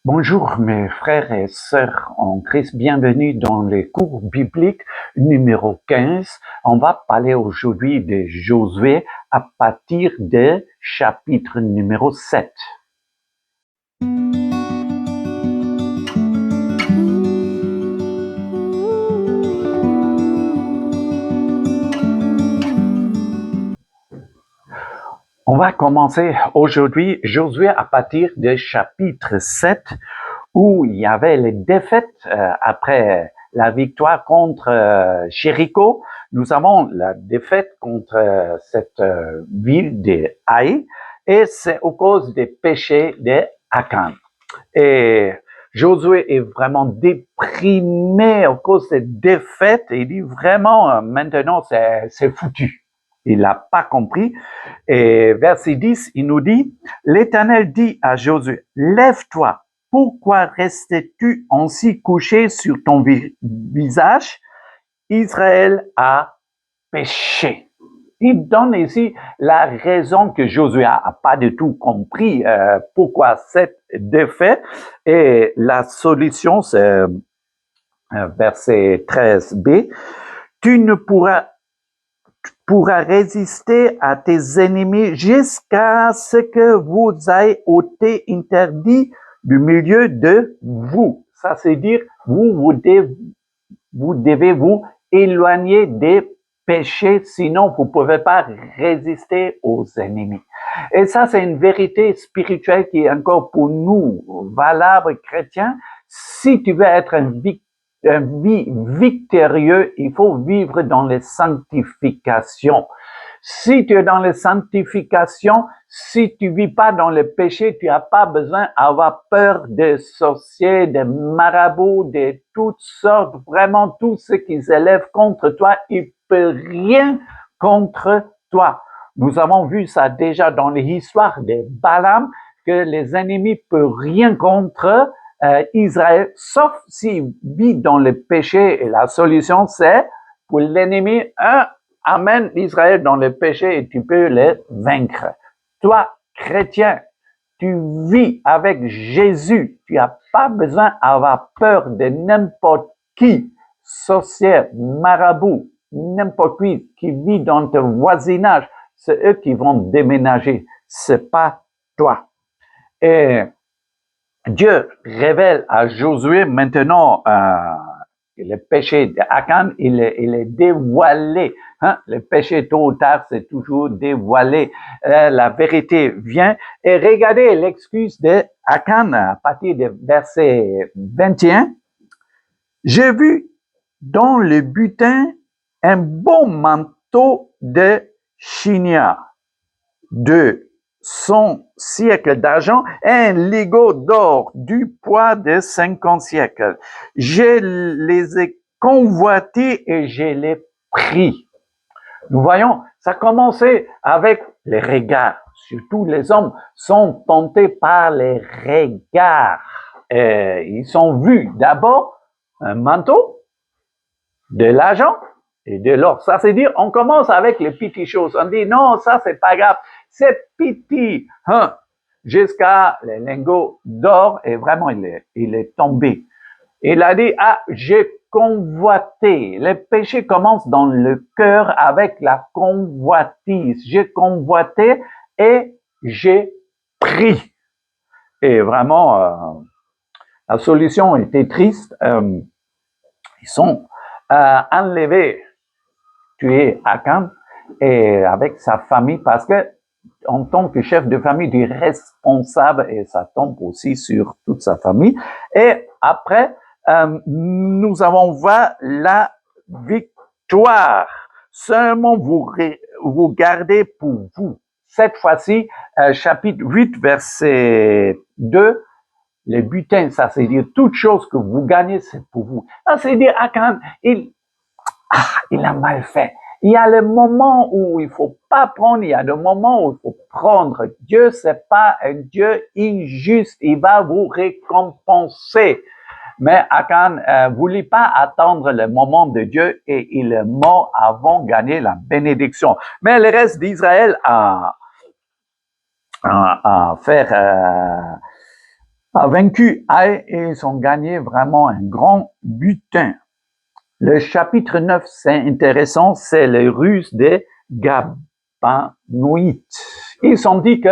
Bonjour mes frères et sœurs en Christ, bienvenue dans le cours biblique numéro 15. On va parler aujourd'hui de Josué à partir du chapitre numéro 7. On va commencer aujourd'hui Josué à partir du chapitre 7 où il y avait les défaites après la victoire contre Jéricho. Nous avons la défaite contre cette ville de Haï et c'est à cause des péchés de Akan. Et Josué est vraiment déprimé à cause de cette défaite et il dit vraiment maintenant c'est foutu. Il n'a pas compris. Et verset 10, il nous dit, l'Éternel dit à Josué, lève-toi, pourquoi restes-tu ainsi couché sur ton visage? Israël a péché. Il donne ici la raison que Josué a pas du tout compris pourquoi cette défaite. Et la solution, c'est verset 13b, tu ne pourras résister à tes ennemis jusqu'à ce que vous ayez ôté interdit du milieu de vous. Ça, c'est dire, vous devez vous éloigner des péchés, sinon vous ne pouvez pas résister aux ennemis. Et ça, c'est une vérité spirituelle qui est encore pour nous valable chrétiens. Si tu veux être un victorieux, il faut vivre dans les sanctifications. Si tu es dans les sanctifications, si tu vis pas dans le péché, tu n'as pas besoin d'avoir peur des sorciers, des marabouts, de toutes sortes, vraiment tout ce qui s'élève contre toi, il peut rien contre toi. Nous avons vu ça déjà dans les histoires de Balaam, que les ennemis ne peuvent rien contre Israël, sauf s'il vit dans le péché. Et la solution, c'est pour l'ennemi, amène Israël dans le péché et tu peux les vaincre. Toi, chrétien, tu vis avec Jésus. Tu n'as pas besoin d'avoir peur de n'importe qui, sorcière, marabout, n'importe qui vit dans ton voisinage. C'est eux qui vont déménager. C'est pas toi. Et Dieu révèle à Josué maintenant le péché d'Akan, il est dévoilé. Hein? Le péché, tôt ou tard, c'est toujours dévoilé. La vérité vient. Et regardez l'excuse d'Akan à partir du verset 21. J'ai vu dans le butin un beau manteau de chinia de 100 siècles d'argent et un ligot d'or du poids de 50 siècles. Je les ai convoités et je les pris. Nous voyons, ça a commencé avec les regards. Surtout les hommes sont tentés par les regards. Ils sont vus d'abord un manteau, de l'argent et de l'or. Ça, c'est dire, on commence avec les petites choses. On dit, non, ça, c'est pas grave. C'est petit. Hein? Jusqu'à les lingots d'or et vraiment, il est tombé. Il a dit, j'ai convoité. Le péché commence dans le cœur avec la convoitise. J'ai convoité et j'ai pris. Et vraiment, la solution était triste. Ils sont enlevés, tués Akan et avec sa famille parce que en tant que chef de famille, il est responsable et ça tombe aussi sur toute sa famille. Et après, nous avons vu la victoire. Seulement vous gardez pour vous. Cette fois-ci, chapitre 8, verset 2, le butin, ça c'est dire toute chose que vous gagnez, c'est pour vous. Ça c'est dire Akan, il a mal fait. Il y a le moment où il faut pas prendre, il y a le moment où il faut prendre. Dieu, c'est pas un Dieu injuste, il va vous récompenser. Mais Akan voulait pas attendre le moment de Dieu et il est mort avant de gagner la bénédiction. Mais le reste d'Israël a fait a vaincu Haï et ils ont gagné vraiment un grand butin. Le chapitre 9, c'est intéressant, c'est les ruses des Gabanoïtes. Ils ont dit que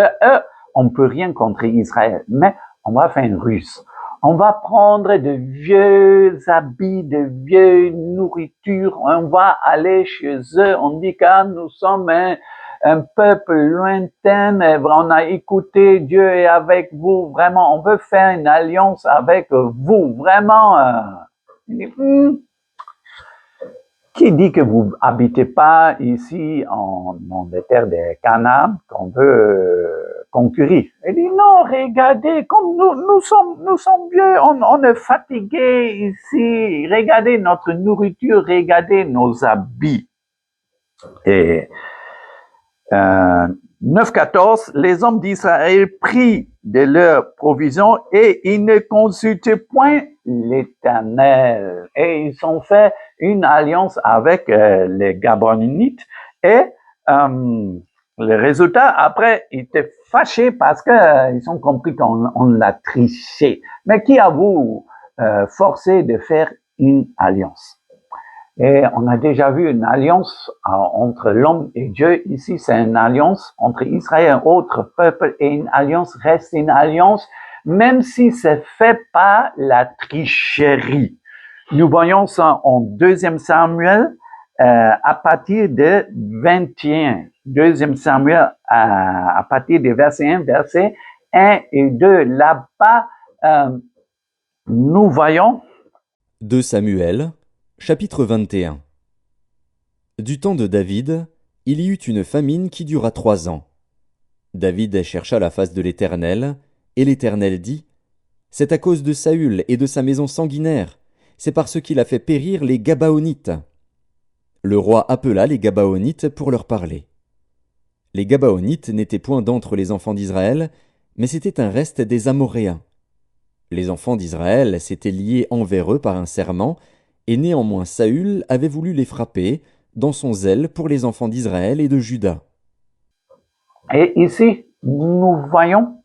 on peut rien contre Israël, mais on va faire une ruse. On va prendre de vieux habits, de vieilles nourritures, on va aller chez eux, on dit que nous sommes un peuple lointain, on a écouté, Dieu est avec vous, vraiment, on veut faire une alliance avec vous, vraiment. Qui dit que vous habitez pas ici dans les terres de Canaan qu'on veut conquérir? Il dit non, regardez, comme nous sommes vieux, on est fatigués ici. Regardez notre nourriture, regardez nos habits. Et 9,14, les hommes d'Israël prirent de leurs provisions et ils ne consultaient point l'Éternel. Et ils ont fait une alliance avec les Gabonites et le résultat, après, ils étaient fâchés parce qu'ils ont compris qu'on l'a triché. Mais qui a vous forcé de faire une alliance? Et on a déjà vu une alliance entre l'homme et Dieu. Ici, c'est une alliance entre Israël et un autre peuple. Et une alliance reste une alliance, même si c'est fait par la tricherie. Nous voyons ça en 2 Samuel à partir de 21. 2 Samuel à partir de versets 1 et 2. Là-bas, nous voyons 2 Samuel, chapitre 21. Du temps de David, il y eut une famine qui dura 3 ans. David chercha la face de l'Éternel, et l'Éternel dit, « C'est à cause de Saül et de sa maison sanguinaire, c'est parce qu'il a fait périr les Gabaonites. » Le roi appela les Gabaonites pour leur parler. Les Gabaonites n'étaient point d'entre les enfants d'Israël, mais c'était un reste des Amoréens. Les enfants d'Israël s'étaient liés envers eux par un serment, et néanmoins Saül avait voulu les frapper, dans son zèle pour les enfants d'Israël et de Juda. Et ici, nous voyons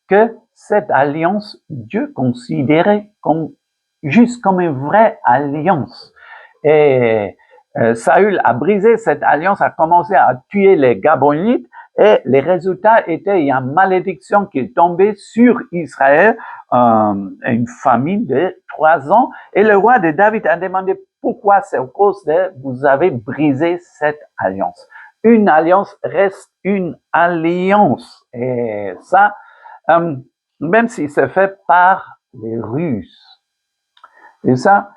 que cette alliance, Dieu considérait juste comme une vraie alliance. Et Saül a brisé cette alliance, a commencé à tuer les Gabonites, et les résultats étaient, il y a une malédiction qui est tombée sur Israël, une famine de 3 ans. Et le roi de David a demandé pourquoi, c'est à cause de vous avez brisé cette alliance. Une alliance reste une alliance. Et ça, même si c'est fait par les Russes. Et ça,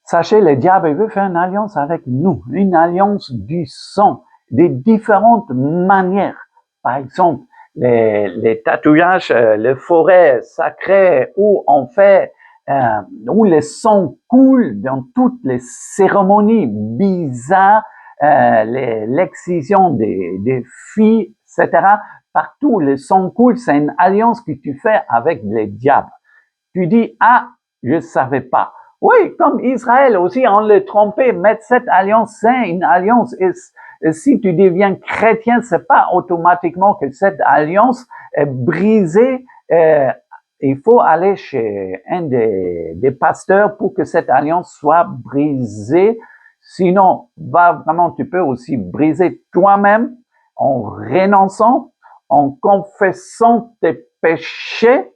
sachez, le diable veut faire une alliance avec nous, une alliance du sang, de différentes manières. Par exemple, les tatouages, les forêts sacrées où on fait, où le sang coule dans toutes les cérémonies bizarres, l'excision des filles, etc. Partout, le sang coule, c'est une alliance que tu fais avec le diable. Tu dis, ah, je savais pas. Oui, comme Israël aussi, on l'a trompé, mettre cette alliance, c'est une alliance. Et si tu deviens chrétien, c'est pas automatiquement que cette alliance est brisée. Il faut aller chez un des pasteurs pour que cette alliance soit brisée. Sinon, vraiment, tu peux aussi briser toi-même en renonçant, en confessant tes péchés,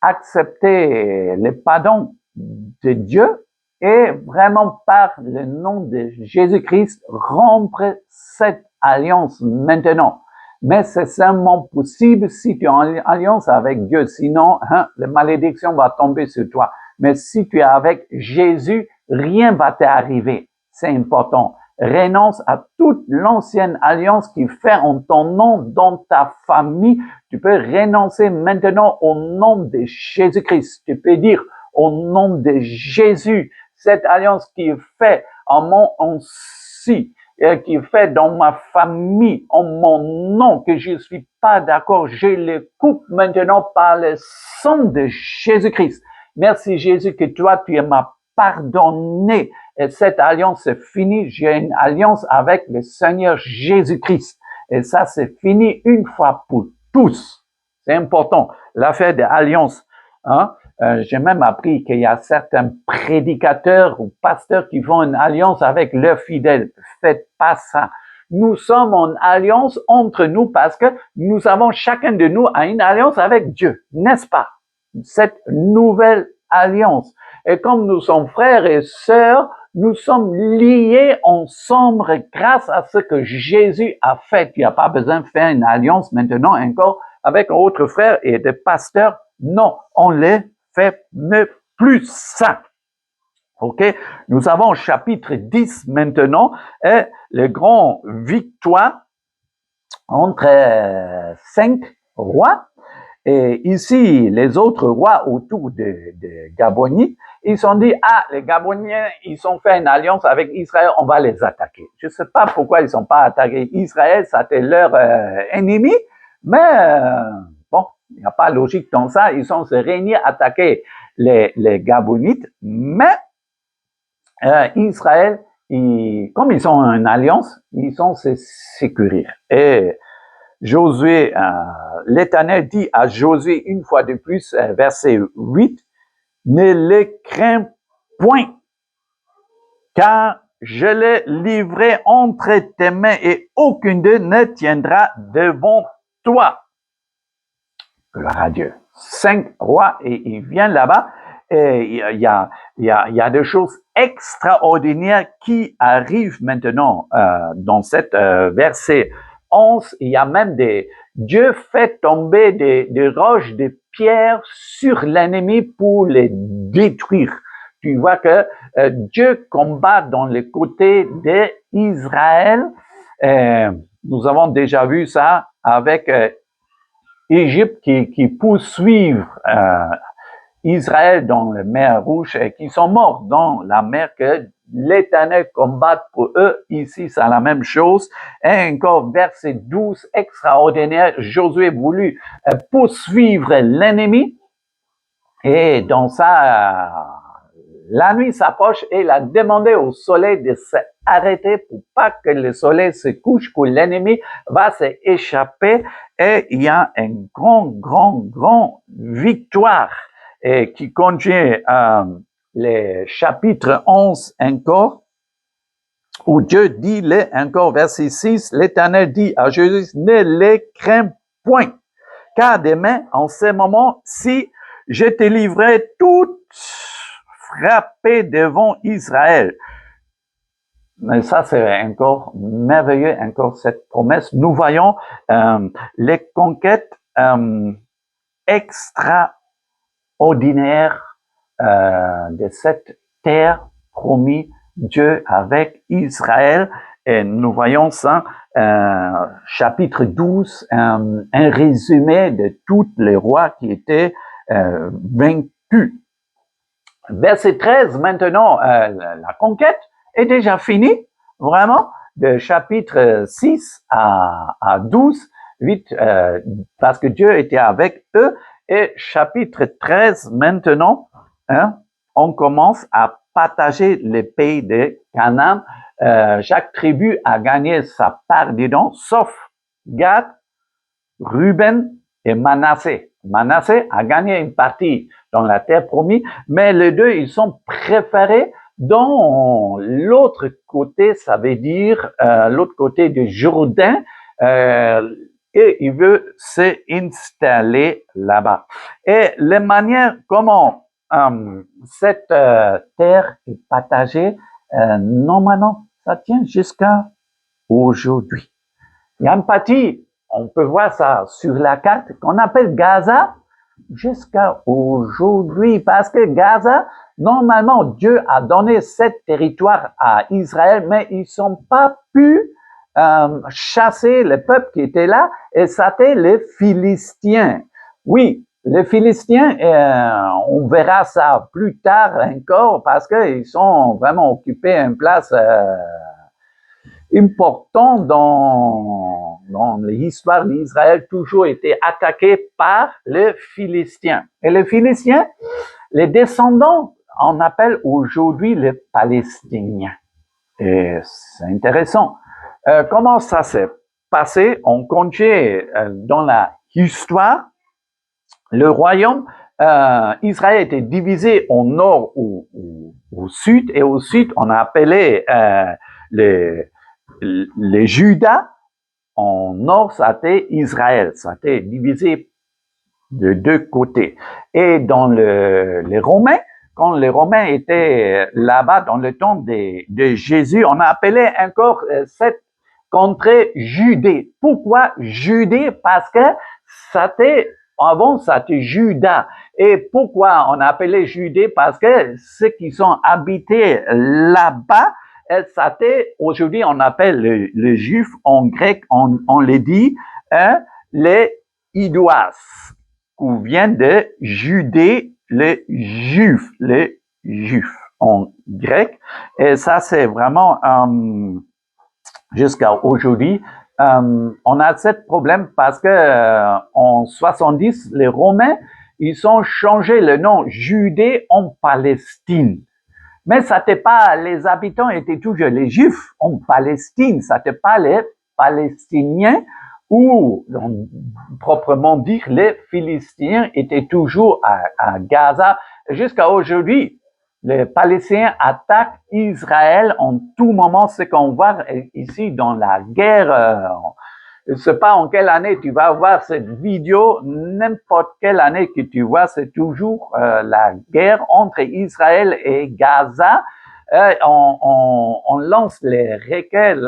accepter le pardon de Dieu et vraiment par le nom de Jésus-Christ rompre cette alliance maintenant. Mais c'est seulement possible si tu es en alliance avec Dieu. Sinon, la malédiction va tomber sur toi. Mais si tu es avec Jésus, rien va t'arriver. C'est important. Renonce à toute l'ancienne alliance qui fait en ton nom dans ta famille. Tu peux renoncer maintenant au nom de Jésus-Christ. Tu peux dire au nom de Jésus, cette alliance qui est faite en mon si, qui est faite dans ma famille, en mon nom, que je ne suis pas d'accord, je le coupe maintenant par le sang de Jésus-Christ. Merci Jésus que toi, tu m'as pardonné. Et cette alliance est finie. J'ai une alliance avec le Seigneur Jésus-Christ. Et ça, c'est fini une fois pour tous. C'est important. l'affaire des alliances. Hein? J'ai même appris qu'il y a certains prédicateurs ou pasteurs qui font une alliance avec leurs fidèles. Faites pas ça. Nous sommes en alliance entre nous parce que nous avons chacun de nous a une alliance avec Dieu, n'est-ce pas? Cette nouvelle alliance. Et comme nous sommes frères et sœurs, nous sommes liés ensemble grâce à ce que Jésus a fait. Il n'y a pas besoin de faire une alliance maintenant encore avec un autre frère et des pasteurs. Non, on les fait plus ça. OK? Nous avons chapitre 10 maintenant et le grand victoire entre 5 rois. Et ici, les autres rois autour de Gabonites, ils se sont dit, les Gaboniens, ils ont fait une alliance avec Israël, on va les attaquer. Je ne sais pas pourquoi ils ne sont pas attaqués. Israël, c'était leur ennemi, mais bon, il n'y a pas de logique dans ça. Ils sont se réunis attaquer les Gabonites, mais Israël, comme ils sont en alliance, ils sont se sécurir. Et Josué, l'Éternel dit à Josué une fois de plus, verset 8, ne les crains point, car je les livrerai entre tes mains et aucun d'eux ne tiendra devant toi. Gloire à Dieu. 5 rois et il vient là-bas et il y a des choses extraordinaires qui arrivent maintenant dans cette verset 11. Il y a même Dieu fait tomber des roches, des pierres sur l'ennemi pour les détruire. Tu vois que Dieu combat dans le côté d'Israël. Nous avons déjà vu ça avec Égypte qui poursuivent Israël dans la mer Rouge et qui sont morts dans la mer que l'Éternel combat pour eux. Ici, c'est la même chose. Et encore, verset 12, extraordinaire, Josué voulut poursuivre l'ennemi. Et dans ça, la nuit s'approche et il a demandé au soleil de s'arrêter pour pas que le soleil se couche, que l'ennemi va s'échapper. Et il y a une grande victoire et qui contient le chapitre 11 encore, où Dieu dit, encore verset 6, l'Éternel dit à Jésus, ne les crains point, car demain, en ce moment, si je te livrerai toutes frappées devant Israël. Mais ça, c'est encore merveilleux, encore cette promesse. Nous voyons les conquêtes extraordinaires de cette terre promise Dieu avec Israël. Et nous voyons ça, chapitre 12, un résumé de tous les rois qui étaient vaincus. Verset 13, maintenant, la conquête est déjà finie, vraiment, de chapitre 6 à 12, vite, parce que Dieu était avec eux. Et chapitre 13, maintenant, on commence à partager les pays de Canaan. Chaque tribu a gagné sa part dedans, sauf Gad, Ruben et Manassé. Manassé a gagné une partie dans la terre promise, mais les deux, ils sont préférés dans l'autre côté, ça veut dire l'autre côté du Jourdain, et il veut s'installer là-bas. Et les manières comment cette terre est partagée, normalement, ça tient jusqu'à aujourd'hui. Il y a une partie, on peut voir ça sur la carte, qu'on appelle Gaza, jusqu'à aujourd'hui, parce que Gaza, normalement, Dieu a donné cet territoire à Israël, mais ils n'ont pas pu chasser le peuple qui était là, et c'était les Philistins. Oui, les Philistins, on verra ça plus tard encore, parce qu'ils sont vraiment occupés une place important dans l'histoire d'Israël, toujours été attaqué par les Philistins. Et les Philistins, les descendants, on appelle aujourd'hui les Palestiniens. Et c'est intéressant. Comment ça s'est passé? On continue dans la histoire. le royaume, Israël était divisé au nord ou au sud, et au sud, on a appelé les Judas. En nord, ça était Israël, ça était divisé de deux côtés. Et dans les Romains, quand les Romains étaient là-bas dans le temps de Jésus, on a appelé encore cette contrée Judée. Pourquoi Judée? Parce que avant, c'était Juda. Et pourquoi on a appelé Judée? Parce que ceux qui sont habités là-bas, c'était, aujourd'hui, on appelle le juif, en grec, on les dit, les Idoas, qui vient de Judée, les Juifs en grec. Et ça, c'est vraiment, jusqu'à aujourd'hui, on a ce problème parce que en 70, les Romains, ils ont changé le nom Judée en Palestine. Mais ça n'était pas, les habitants étaient toujours les Juifs en Palestine, ça n'était pas les Palestiniens ou, proprement dire, les Philistins étaient toujours à Gaza. Jusqu'à aujourd'hui, les Palestiniens attaquent Israël en tout moment, ce qu'on voit ici dans la guerre. Je ne sais pas en quelle année tu vas voir cette vidéo, n'importe quelle année que tu vois, c'est toujours la guerre entre Israël et Gaza. On lance les requêtes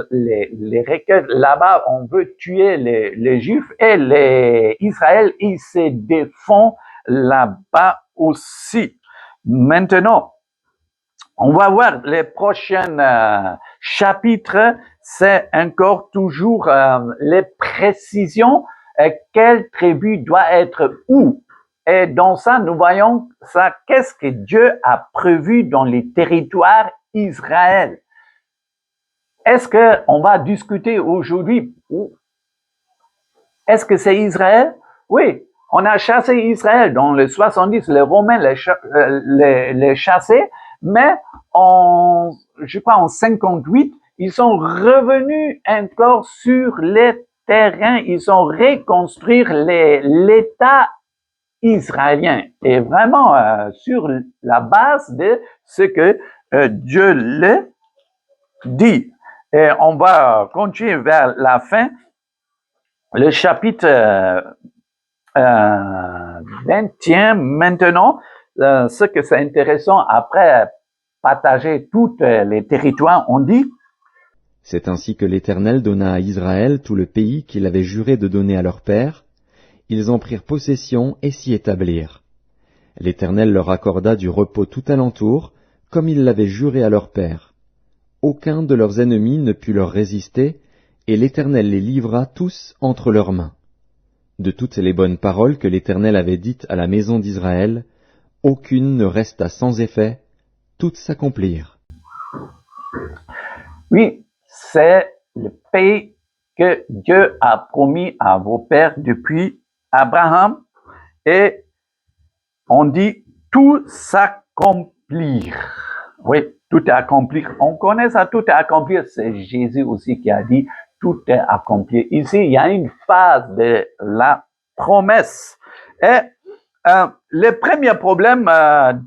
là-bas, on veut tuer les Juifs et Israël, il se défend là-bas aussi. Maintenant, on va voir les prochains chapitres, c'est encore toujours les précisions, quelle tribu doit être où. Et dans ça, nous voyons ça, qu'est-ce que Dieu a prévu dans les territoires Israël. Est-ce qu'on va discuter aujourd'hui, est-ce que c'est Israël? Oui, on a chassé Israël dans les 70, les Romains les chassaient, mais je crois en 58, ils sont revenus encore sur les terrains, ils ont reconstruit l'État israélien et vraiment sur la base de ce que Dieu le dit. Et on va continuer vers la fin. Le chapitre 20 maintenant, ce que c'est intéressant, après partager tous les territoires, on dit: C'est ainsi que l'Éternel donna à Israël tout le pays qu'il avait juré de donner à leur père. Ils en prirent possession et s'y établirent. L'Éternel leur accorda du repos tout alentour, comme il l'avait juré à leur père. Aucun de leurs ennemis ne put leur résister, et l'Éternel les livra tous entre leurs mains. De toutes les bonnes paroles que l'Éternel avait dites à la maison d'Israël, aucune ne resta sans effet, toutes s'accomplirent. Oui, c'est le pays que Dieu a promis à vos pères depuis Abraham, et on dit tout s'accomplir. Oui, tout est accompli. On connaît ça, tout est accompli. C'est Jésus aussi qui a dit tout est accompli. Ici, il y a une phase de la promesse. Et le premier problème,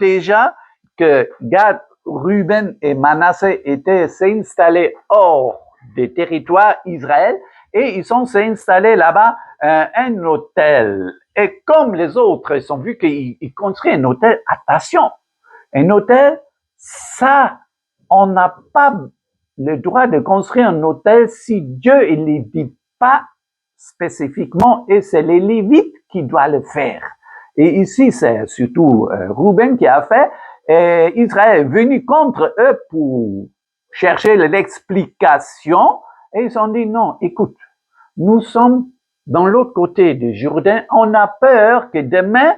déjà, que Gad, Ruben et Manassé étaient s'installer hors des territoires Israël, et ils sont s'installés là-bas un hôtel. Et comme les autres, ils ont vu qu'ils construisent un hôtel, attention, un hôtel, ça, on n'a pas le droit de construire un hôtel si Dieu ne le dit pas spécifiquement, et c'est les Lévites qui doivent le faire. Et ici, c'est surtout Ruben qui a fait, et Israël est venu contre eux pour chercher l'explication, et ils ont dit non, écoute, nous sommes dans l'autre côté du Jourdain, on a peur que demain,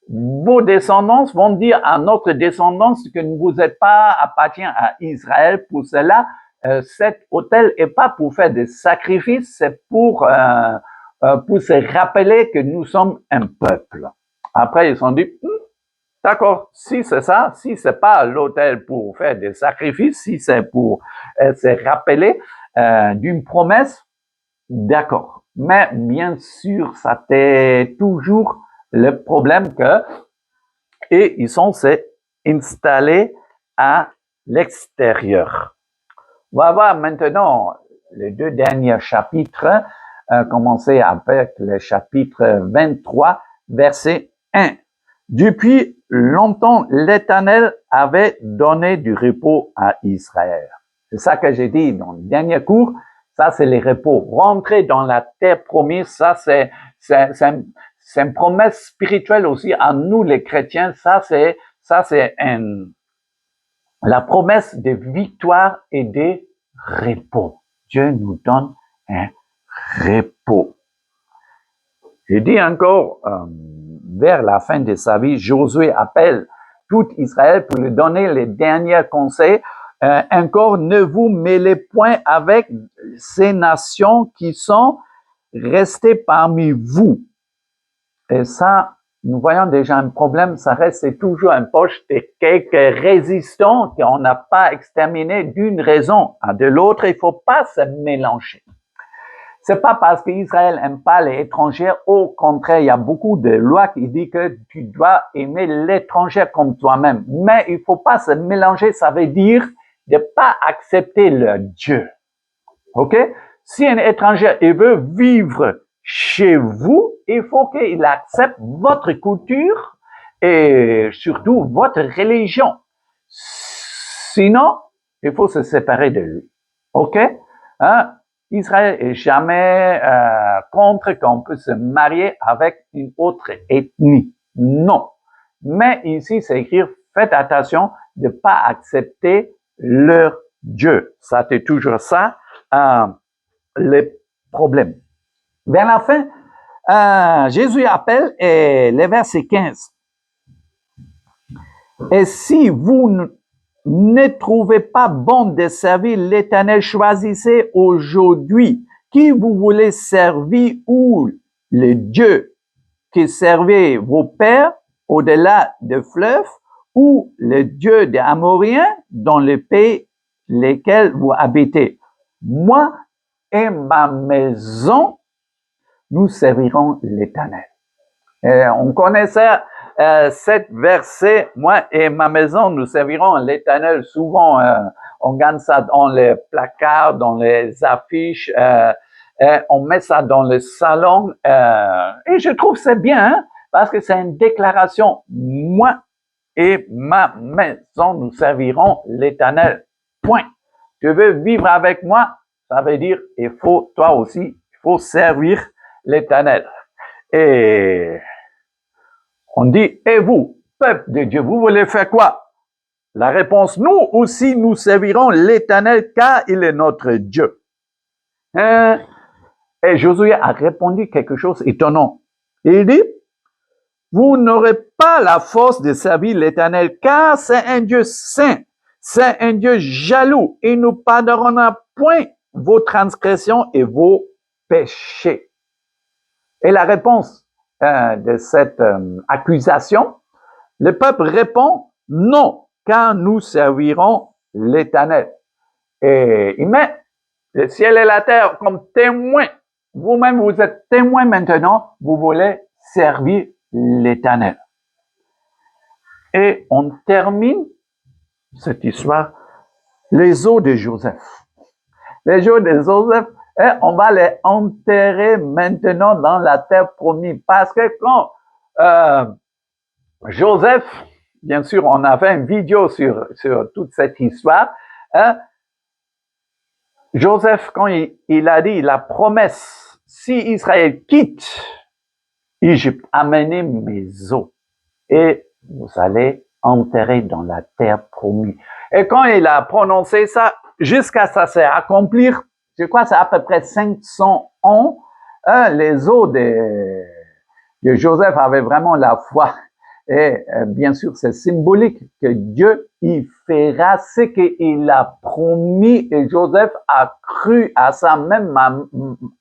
vos descendants vont dire à notre descendance que vous n'êtes pas appartient à Israël. Pour cela, cet autel n'est pas pour faire des sacrifices, c'est pour se rappeler que nous sommes un peuple. Après, ils se sont dit, d'accord, si c'est ça, si c'est pas l'autel pour faire des sacrifices, si c'est pour se rappeler d'une promesse, d'accord. Mais bien sûr, ça t'est toujours Le problème que, et ils sont installés à l'extérieur. On va voir maintenant les 2 derniers chapitres, commencer avec le chapitre 23, verset 1. Depuis longtemps, l'Éternel avait donné du repos à Israël. C'est ça que j'ai dit dans le dernier cours. Ça, c'est les repos. Rentrer dans la terre promise, ça, c'est une promesse spirituelle aussi à nous, les chrétiens. Ça, c'est la promesse de victoire et de repos. Dieu nous donne un repos. Je dis encore, vers la fin de sa vie, Josué appelle tout Israël pour lui donner les derniers conseils. Encore, ne vous mêlez point avec ces nations qui sont restées parmi vous. Et ça, nous voyons déjà un problème, ça reste toujours un poche de quelques résistants qu'on n'a pas exterminés d'une raison à de l'autre. Il faut pas se mélanger. C'est pas parce qu'Israël n'aime pas les étrangers. Au contraire, il y a beaucoup de lois qui disent que tu dois aimer l'étranger comme toi-même. Mais il faut pas se mélanger. Ça veut dire de pas accepter leur Dieu. OK? Si un étranger, il veut vivre chez vous, il faut qu'il accepte votre culture et surtout votre religion. Sinon, il faut se séparer de lui. OK? Hein? Israël est jamais contre qu'on peut se marier avec une autre ethnie. Non. Mais ici, c'est écrit, faites attention de ne pas accepter leur Dieu. Ça, c'est toujours ça, le problème. Vers la fin, Jésus appelle et le verset 15. Et si vous ne trouvez pas bon de servir l'Éternel, choisissez aujourd'hui qui vous voulez servir ou le Dieu que servaient vos pères au-delà des fleuves ou le Dieu des Amoréens dans le pays lesquels vous habitez. Moi et ma maison, nous servirons l'Éternel. On connaissait cet verset, moi et ma maison, nous servirons l'Éternel. Souvent, on gagne ça dans les placards, dans les affiches, on met ça dans le salon. Et je trouve c'est bien, hein, parce que c'est une déclaration. Moi et ma maison, nous servirons l'Éternel. Point. Tu veux vivre avec moi? Ça veut dire, il faut, toi aussi, il faut servir l'Éternel. Et on dit, et vous, peuple de Dieu, vous voulez faire quoi? La réponse, nous aussi, nous servirons l'Éternel car il est notre Dieu. Et Josué a répondu quelque chose d'étonnant. Il dit, vous n'aurez pas la force de servir l'Éternel car c'est un Dieu saint, c'est un Dieu jaloux. Il ne pardonnera point vos transgressions et vos péchés. Et la réponse de cette accusation, le peuple répond non, car nous servirons l'Éternel. Et il met le ciel et la terre comme témoins. Vous-même, vous êtes témoins maintenant, vous voulez servir l'Éternel. Et on termine cette histoire, les os de Joseph. Les os de Joseph, et on va les enterrer maintenant dans la terre promise. Parce que quand Joseph, bien sûr, on a fait une vidéo sur toute cette histoire. Hein? Joseph, quand il a dit la promesse, si Israël quitte Égypte, amenez mes os et vous allez enterrer dans la terre promise. Et quand il a prononcé ça, jusqu'à ça s'accomplir, je crois que c'est à peu près 500 ans, les os de Joseph avaient vraiment la foi. Et bien sûr, c'est symbolique que Dieu, il fera ce qu'il a promis. Et Joseph a cru à ça, même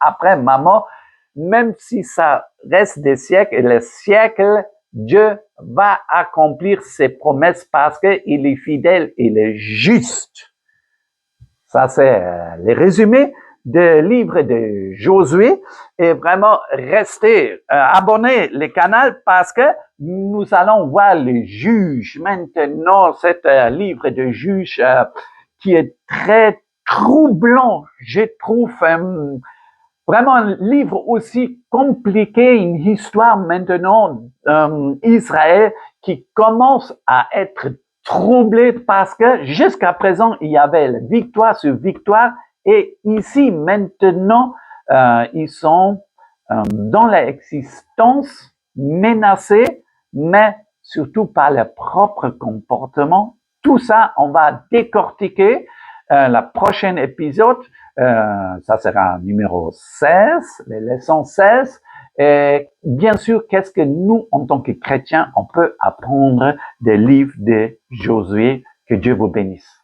après ma mort, même si ça reste des siècles et les siècles, Dieu va accomplir ses promesses parce qu'il est fidèle, il est juste. Ça, c'est les résumés des livres de Josué et vraiment restez abonnés les canaux parce que nous allons voir les juges. Maintenant, c'est un livre de juges qui est très troublant, je trouve. Vraiment un livre aussi compliqué, une histoire maintenant Israël qui commence à être troublée parce que jusqu'à présent, il y avait victoire sur victoire et ici maintenant, ils sont dans l'existence menacés, mais surtout par leur propre comportement. Tout ça, on va décortiquer la prochaine épisode. Ça sera numéro 16, les leçons 16. Et bien sûr, qu'est-ce que nous, en tant que chrétiens, on peut apprendre des livres de Josué. Que Dieu vous bénisse.